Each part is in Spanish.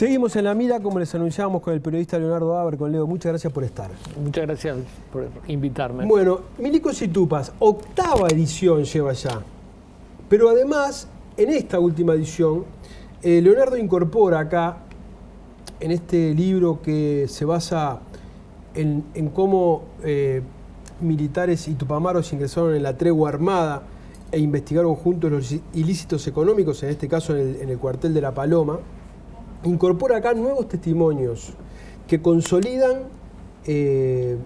Seguimos en la mira, como les anunciábamos, con el periodista Leonardo Haber, con Leo. Muchas gracias por estar. Muchas gracias por invitarme. Bueno, Milicos y Tupas, 8ª edición lleva ya. Pero además, en esta última edición, Leonardo incorpora acá, en este libro que se basa en cómo militares y tupamaros ingresaron en la tregua armada e investigaron juntos los ilícitos económicos, en este caso en el cuartel de La Paloma, incorpora acá nuevos testimonios que consolidan esa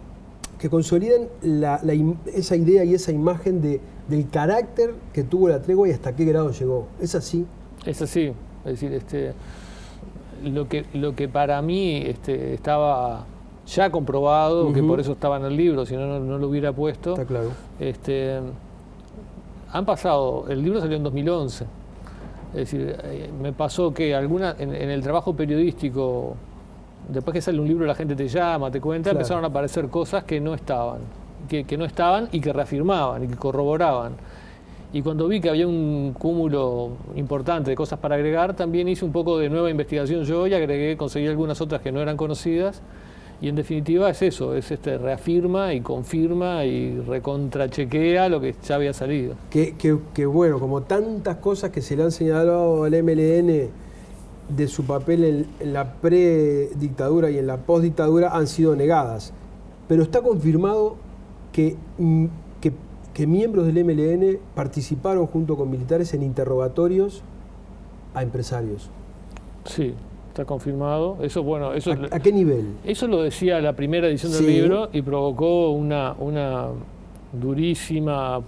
idea y esa imagen del carácter que tuvo la tregua y hasta qué grado llegó. ¿Es así? Es así. Es decir, lo que para mí estaba ya comprobado, que por eso estaba en el libro, si no, no lo hubiera puesto. Está claro. Han pasado, el libro salió en 2011. Es decir, me pasó que en el trabajo periodístico, después que sale un libro la gente te llama, te cuenta, claro, empezaron a aparecer cosas que no estaban, que no estaban y que reafirmaban y que corroboraban. Y cuando vi que había un cúmulo importante de cosas para agregar, también hice un poco de nueva investigación yo y agregué, conseguí algunas otras que no eran conocidas. Y en definitiva es eso, reafirma y confirma y recontrachequea lo que ya había salido. Que bueno, como tantas cosas que se le han señalado al MLN de su papel en la predictadura y en la postdictadura han sido negadas. Pero está confirmado que miembros del MLN participaron junto con militares en interrogatorios a empresarios. Sí. Está confirmado. Eso, bueno, eso ¿A qué nivel? Eso lo decía la primera edición del libro y provocó una durísima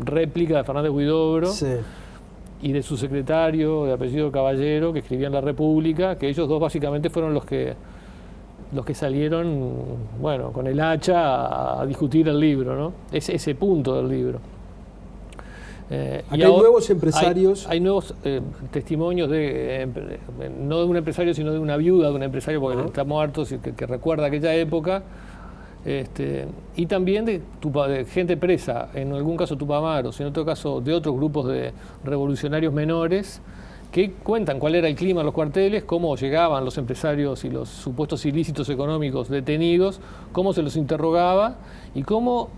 réplica de Fernández Huidobro y de su secretario de apellido Caballero, que escribía en La República, que ellos dos básicamente fueron los que salieron, bueno, con el hacha a discutir el libro, ¿no? Ese punto del libro. Hay nuevos empresarios. Hay nuevos testimonios no de un empresario, sino de una viuda de un empresario, porque está muerto, que recuerda aquella época. Y también de gente presa, en algún caso tupamaros, en otro caso de otros grupos de revolucionarios menores, que cuentan cuál era el clima en los cuarteles, cómo llegaban los empresarios y los supuestos ilícitos económicos detenidos, cómo se los interrogaba y cómo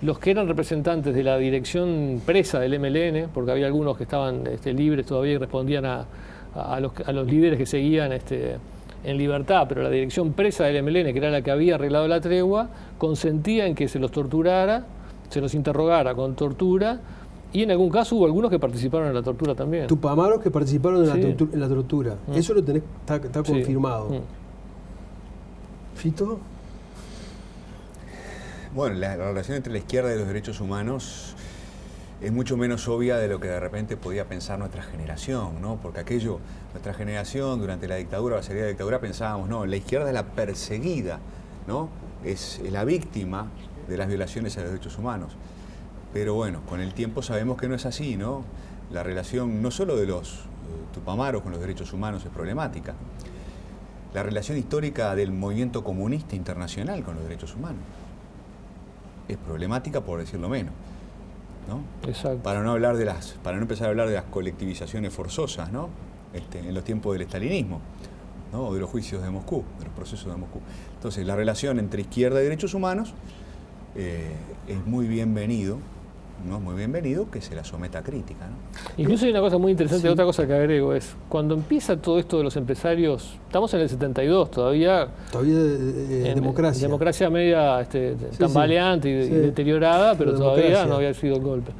los que eran representantes de la dirección presa del MLN, porque había algunos que estaban libres todavía y respondían a los líderes que seguían en libertad, pero la dirección presa del MLN, que era la que había arreglado la tregua, consentía en que se los torturara, se los interrogara con tortura, y en algún caso hubo algunos que participaron en la tortura también. Tupamaros que participaron en la tortura. Eso lo tenés, está confirmado. ¿Fito? Bueno, la relación entre la izquierda y los derechos humanos es mucho menos obvia de lo que de repente podía pensar nuestra generación, ¿no? Porque nuestra generación durante la dictadura, la salida de la dictadura, pensábamos, no, la izquierda es la perseguida, ¿no? Es la víctima de las violaciones a los derechos humanos. Pero bueno, con el tiempo sabemos que no es así, ¿no? La relación no solo de los tupamaros con los derechos humanos es problemática. La relación histórica del movimiento comunista internacional con los derechos humanos es problemática, por decirlo menos, ¿no? Exacto. Para no empezar a hablar de las colectivizaciones forzosas, ¿no? En los tiempos del estalinismo, ¿no? O de los juicios de Moscú, de los procesos de Moscú. Entonces, la relación entre izquierda y derechos humanos es muy bienvenido, ¿no? Muy bienvenido que se la someta a crítica, ¿no? Incluso hay una cosa muy interesante, otra cosa que agrego es, cuando empieza todo esto de los empresarios, estamos en el 72, todavía democracia. Democracia media tambaleante y deteriorada, pero todavía no había sido el golpe.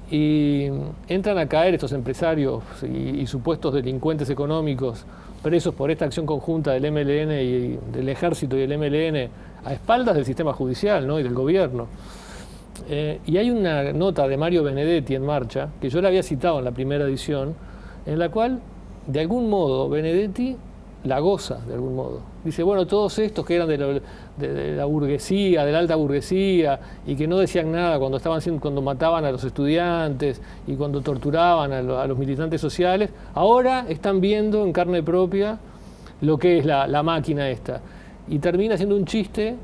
Y entran a caer estos empresarios y supuestos delincuentes económicos presos por esta acción conjunta del MLN y del Ejército y del MLN a espaldas del sistema judicial, ¿no? Y del gobierno. Y hay una nota de Mario Benedetti en Marcha, que yo la había citado en la primera edición, en la cual, de algún modo, Benedetti la goza, de algún modo. Dice, bueno, todos estos que eran de la burguesía, de la alta burguesía, y que no decían nada cuando mataban a los estudiantes y cuando torturaban a los militantes sociales, ahora están viendo en carne propia lo que es la máquina esta. Y termina siendo un chiste,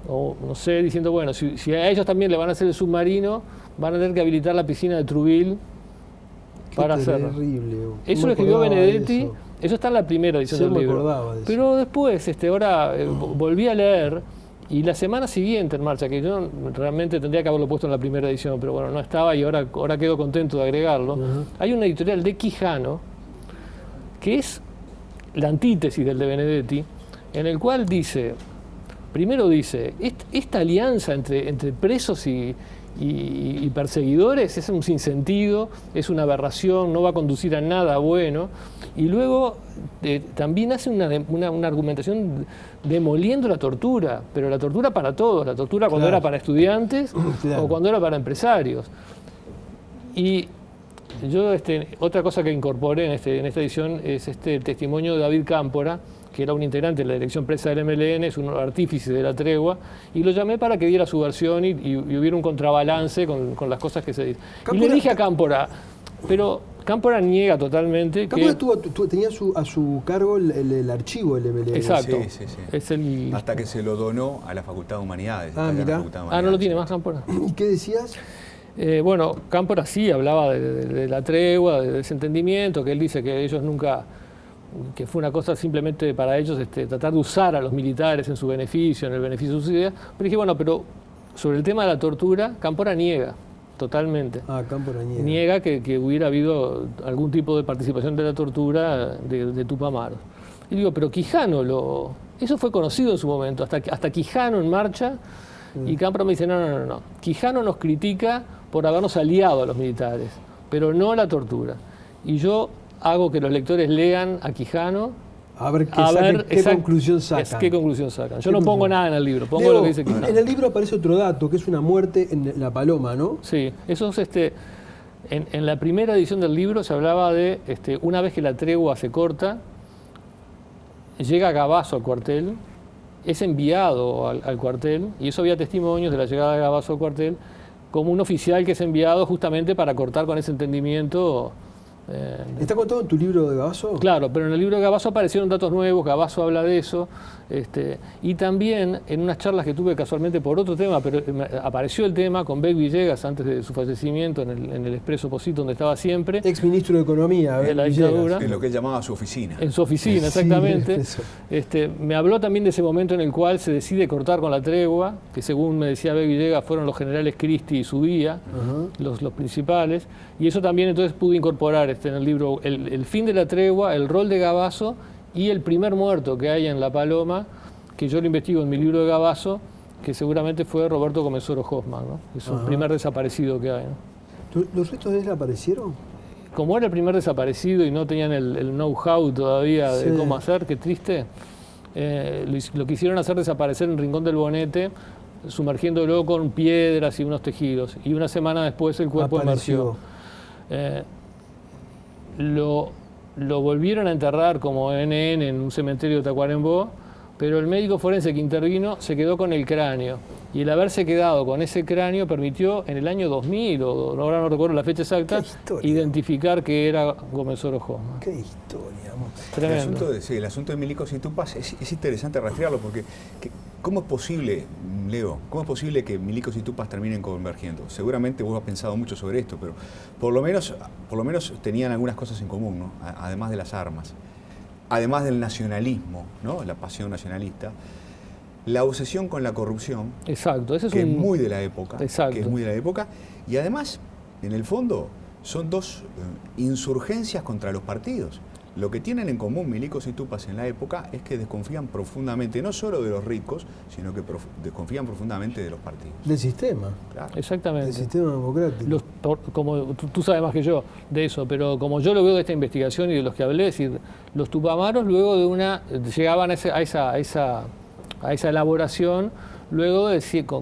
o no sé, diciendo, bueno, si a ellos también le van a hacer el submarino, van a tener que habilitar la piscina de Trouville para hacerlo. Terrible. Eso lo escribió Benedetti Eso está en la primera edición Sí, del me libro. acordaba de eso. Pero después, ahora volví a leer, y la semana siguiente en marcha, que yo realmente tendría que haberlo puesto en la primera edición, pero bueno, no estaba y ahora quedo contento de agregarlo. Hay una editorial de Quijano, que es la antítesis del de Benedetti, en el cual primero dice, esta alianza entre presos y perseguidores es un sinsentido, es una aberración, no va a conducir a nada bueno. Y luego también hace una argumentación demoliendo la tortura, pero la tortura para todos, la tortura cuando era para estudiantes o cuando era para empresarios. Y yo otra cosa que incorporé en esta edición es el testimonio de David Cámpora, que era un integrante de la dirección presa del MLN, es un artífice de la tregua, y lo llamé para que diera su versión y hubiera un contrabalance con las cosas que se dicen. Y le dije a Cámpora, pero Cámpora niega totalmente. Cámpora tenía a su cargo el archivo del MLN. Exacto. Sí. Es hasta que se lo donó a la Facultad de Humanidades. Mirá. No lo tiene más Cámpora. ¿Y qué decías? Bueno, Cámpora sí hablaba de la tregua, de desentendimiento, que él dice que ellos nunca, que fue una cosa simplemente para ellos tratar de usar a los militares en su beneficio, en el beneficio de sus ideas. Pero dije, bueno, pero sobre el tema de la tortura, Cámpora niega totalmente. Cámpora niega. Niega que hubiera habido algún tipo de participación de la tortura de Tupamaros. Y digo, pero Quijano, eso fue conocido en su momento, hasta Quijano en marcha, y Cámpora me dice, no. Quijano nos critica por habernos aliado a los militares, pero no a la tortura. Y yo hago que los lectores lean a Quijano a ver qué conclusión sacan. ¿Qué conclusión sacan? Yo no pongo nada en el libro, pongo lo que dice Quijano. En el libro aparece otro dato, que es una muerte en La Paloma, ¿no? Sí, eso es en la primera edición del libro se hablaba de una vez que la tregua se corta, llega Gabazo al cuartel, es enviado al cuartel, y eso había testimonios de la llegada de Gabazo al cuartel, como un oficial que es enviado justamente para cortar con ese entendimiento. ¿Está contado en tu libro de Gabazo? Claro, pero en el libro de Gabazo aparecieron datos nuevos, Gabazo habla de eso, y también en unas charlas que tuve casualmente por otro tema, pero apareció el tema con Beck Villegas antes de su fallecimiento en el Expreso Posito, donde estaba siempre. Ex ministro de Economía, de la dictadura. En lo que él llamaba su oficina. En su oficina, exactamente. Sí, me habló también de ese momento en el cual se decide cortar con la tregua, que según me decía Beck Villegas fueron los generales Cristi y Zubía, los principales, y eso también entonces pude incorporar en el libro el fin de la tregua, el rol de Gabazo y el primer muerto que hay en La Paloma, que yo lo investigo en mi libro de Gabazo, que seguramente fue Roberto Comensoro Hoffman, ¿no? Es el primer desaparecido que hay, ¿no? ¿Los restos de él aparecieron? Como era el primer desaparecido y no tenían el know-how todavía de cómo hacer, qué triste, lo quisieron hacer desaparecer en Rincón del Bonete, sumergiéndolo con piedras y unos tejidos. Y una semana después el cuerpo emergió. Lo volvieron a enterrar como NN en un cementerio de Tacuarembó, pero el médico forense que intervino se quedó con el cráneo. Y el haberse quedado con ese cráneo permitió en el año 2000, o ahora no recuerdo la fecha exacta, identificar que era Comensoro Hoffman. ¡Qué historia! Tremendo. El asunto de Milicos y Tupas es interesante rastrearlo porque ¿cómo es posible, Leo, cómo es posible que Milicos y Tupas terminen convergiendo? Seguramente vos has pensado mucho sobre esto, pero por lo menos tenían algunas cosas en común, ¿no? Además de las armas, además del nacionalismo, ¿no? La pasión nacionalista, la obsesión con la corrupción, exacto, ese es que es muy de la época, exacto. que es muy de la época, y además, en el fondo, son dos insurgencias contra los partidos. Lo que tienen en común Milicos y Tupas en la época es que desconfían profundamente, no solo de los ricos, sino que desconfían profundamente de los partidos. Del sistema. Claro. Exactamente. Del sistema democrático. Como tú sabes más que yo de eso, pero como yo lo veo de esta investigación y de los que hablé, es decir, los Tupamaros luego llegaban a esa elaboración luego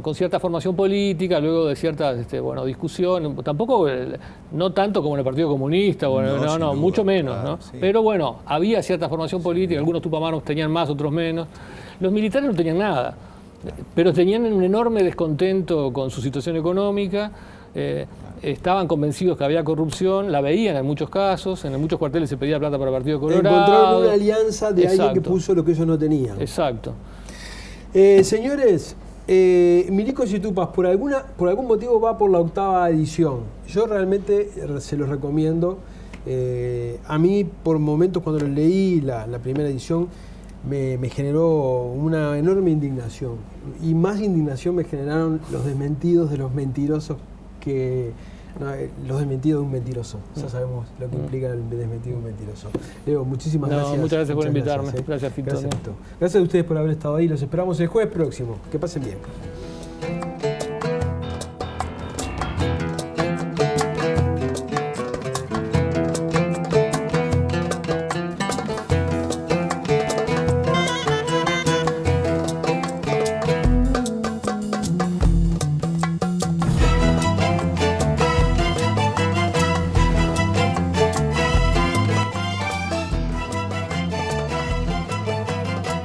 con cierta formación política, luego de cierta discusión, tampoco, no tanto como en el Partido Comunista, no, mucho menos, claro, ¿no? Sí. Pero bueno, había cierta formación política, algunos tupamaros tenían más, otros menos. Los militares no tenían nada, pero tenían un enorme descontento con su situación económica, estaban convencidos que había corrupción, la veían en muchos casos, en muchos cuarteles se pedía plata para el Partido Colorado. Encontraron una alianza de alguien que puso lo que ellos no tenían. Exacto. Señores, Milicos y Tupas por algún motivo va por la 8ª edición. Yo realmente se los recomiendo. A mí, por momentos, cuando lo leí, la primera edición, me generó una enorme indignación. Y más indignación me generaron los desmentidos de los mentirosos los desmentidos de un mentiroso. Ya sabemos lo que implica el desmentido de un mentiroso. Leo, muchísimas gracias. Muchas gracias por invitarme. Gracias, Fito. Gracias a ustedes por haber estado ahí. Los esperamos el jueves próximo. Que pasen bien.